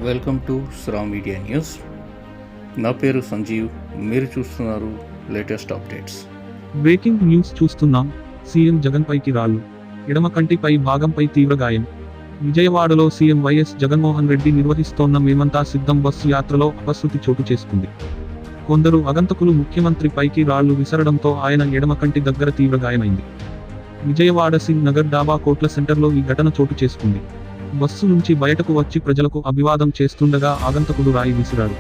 Welcome to శ్రా media news. నా పేరు సంజీవ్. మీరు చూస్తున్నారు లేటెస్ట్ అప్డేట్స్. బ్రేకింగ్ న్యూస్ చూస్తున్నాం. సీఎం జగన్ పైకి రాళ్లు, ఎడమ కంటిపై భాగంపై తీవ్ర గాయం. విజయవాడలో సీఎం వైఎస్ జగన్మోహన్ రెడ్డి నిర్వహిస్తోన్న మేమంతా సిద్ధం బస్సు యాత్రలో అపశృతి చోటు చేసుకుంది. కొందరు అగంతకులు ముఖ్యమంత్రి పైకి రాళ్లు విసరడంతో ఆయన ఎడమ కంటి దగ్గర తీవ్ర గాయమైంది. విజయవాడ సింగ్ నగర్ డాబా కోట్ల సెంటర్లో ఈ ఘటన చోటు చేసుకుంది. బస్సు నుంచి బయటకు వచ్చి ప్రజలకు అభివాదం చేస్తుండగా ఆగంతకుడు రాయి విసిరాడు.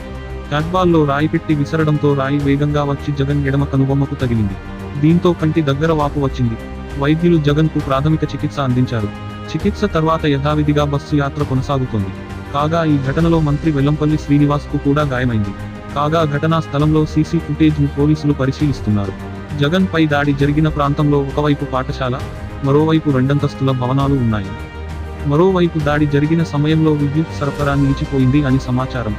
క్యాట్బాల్లో రాయి పెట్టి విసరడంతో రాయి వేగంగా వచ్చి జగన్ ఎడమ కనుబొమ్మకు తగిలింది. దీంతో కంటి దగ్గర వాపు వచ్చింది. వైద్యులు జగన్కు ప్రాథమిక చికిత్స అందించారు. చికిత్స తర్వాత యథావిధిగా బస్సు యాత్ర కొనసాగుతోంది. కాగా ఈ ఘటనలో మంత్రి వెల్లంపల్లి శ్రీనివాస్కు కూడా గాయమైంది. కాగా ఘటనా స్థలంలో సీసీ ఫుటేజ్ను పోలీసులు పరిశీలిస్తున్నారు. జగన్ పై దాడి జరిగిన ప్రాంతంలో ఒకవైపు పాఠశాల, మరోవైపు రెండంతస్తుల భవనాలు ఉన్నాయి. మరోవైపు దాడి జరిగిన సమయంలో విద్యుత్ సరఫరా నిలిచిపోయింది అని సమాచారం.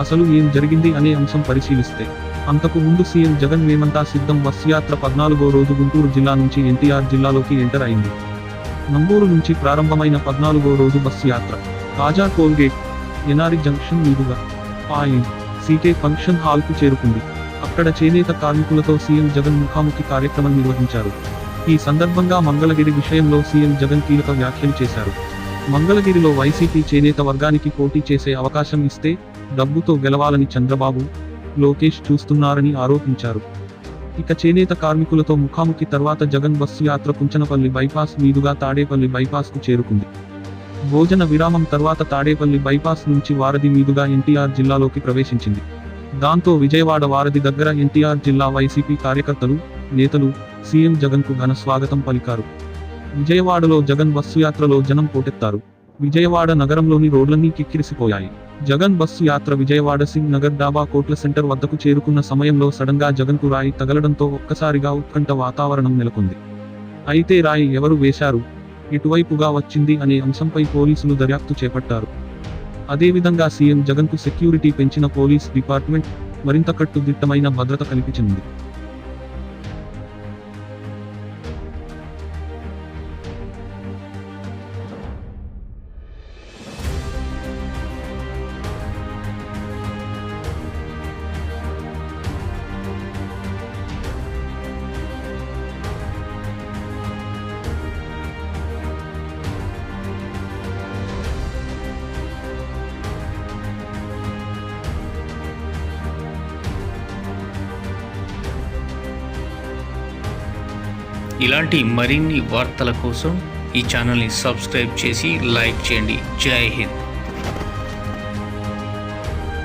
అసలు ఏం జరిగింది అనే అంశం పరిశీలిస్తే, అంతకు ముందు సీఎం జగన్ మేమంతా సిద్ధం బస్సు యాత్ర 14వ రోజు గుంటూరు జిల్లా నుంచి ఎన్టీఆర్ జిల్లాలోకి ఎంటర్ అయింది. నంబూరు నుంచి ప్రారంభమైన 14వ రోజు బస్సు యాత్ర కాజా టోల్గేట్, ఎన్ఆర్ఐ జంక్షన్ మీదుగా పాయింట్ సీకే ఫంక్షన్ హాల్కు చేరుకుంది. అక్కడ చేనేత కార్మికులతో సీఎం జగన్ ముఖాముఖి కార్యక్రమం నిర్వహించారు. ఈ సందర్భంగా మంగళగిరి విషయంలో సీఎం జగన్ కీలక వ్యాఖ్యలు చేశారు. మంగళగిరిలో వైసీపీ చేనేత వర్గానికి పోటీ చేసే అవకాశం ఇస్తే డబ్బుతో గెలవాలని చంద్రబాబు, లోకేష్ చూస్తున్నారని ఆరోపించారు. ఇక చేనేత కార్మికులతో ముఖాముఖి తర్వాత జగన్ బస్సు యాత్ర కుంచనపల్లి బైపాస్ మీదుగా తాడేపల్లి బైపాస్కు చేరుకుంది. భోజన విరామం తర్వాత తాడేపల్లి బైపాస్ నుంచి వారధి మీదుగా ఎన్టీఆర్ జిల్లాలోకి ప్రవేశించింది. దాంతో విజయవాడ వారధి దగ్గర ఎన్టీఆర్ జిల్లా వైసీపీ కార్యకర్తలు, నేతలు సీఎం జగన్కు ఘన స్వాగతం పలికారు. విజయవాడలో జగన్ బస్సు యాత్రలో జనం పోటెత్తారు. విజయవాడ నగరంలోని రోడ్లన్నీ కిక్కిరిసిపోయాయి. జగన్ బస్సు యాత్ర విజయవాడ సింగ్ నగర్ డాబా కోట్ల సెంటర్ వద్దకు చేరుకున్న సమయంలో సడన్గా జగన్కు రాయి తగలడంతో ఒక్కసారిగా ఉత్కంఠ వాతావరణం నెలకొంది. అయితే రాయి ఎవరు వేశారు, ఎటువైపుగా వచ్చింది అనే అంశంపై పోలీసులు దర్యాప్తు చేపట్టారు. అదేవిధంగా సీఎం జగన్కు సెక్యూరిటీ పెంచిన పోలీస్ డిపార్ట్మెంట్ మరింత కట్టుదిట్టమైన భద్రత కల్పించింది. ఇలాంటి మరిన్ని వార్తల కోసం ఈ ఛానల్ని సబ్స్క్రైబ్ చేసి లైక్ చేయండి. జై హింద్.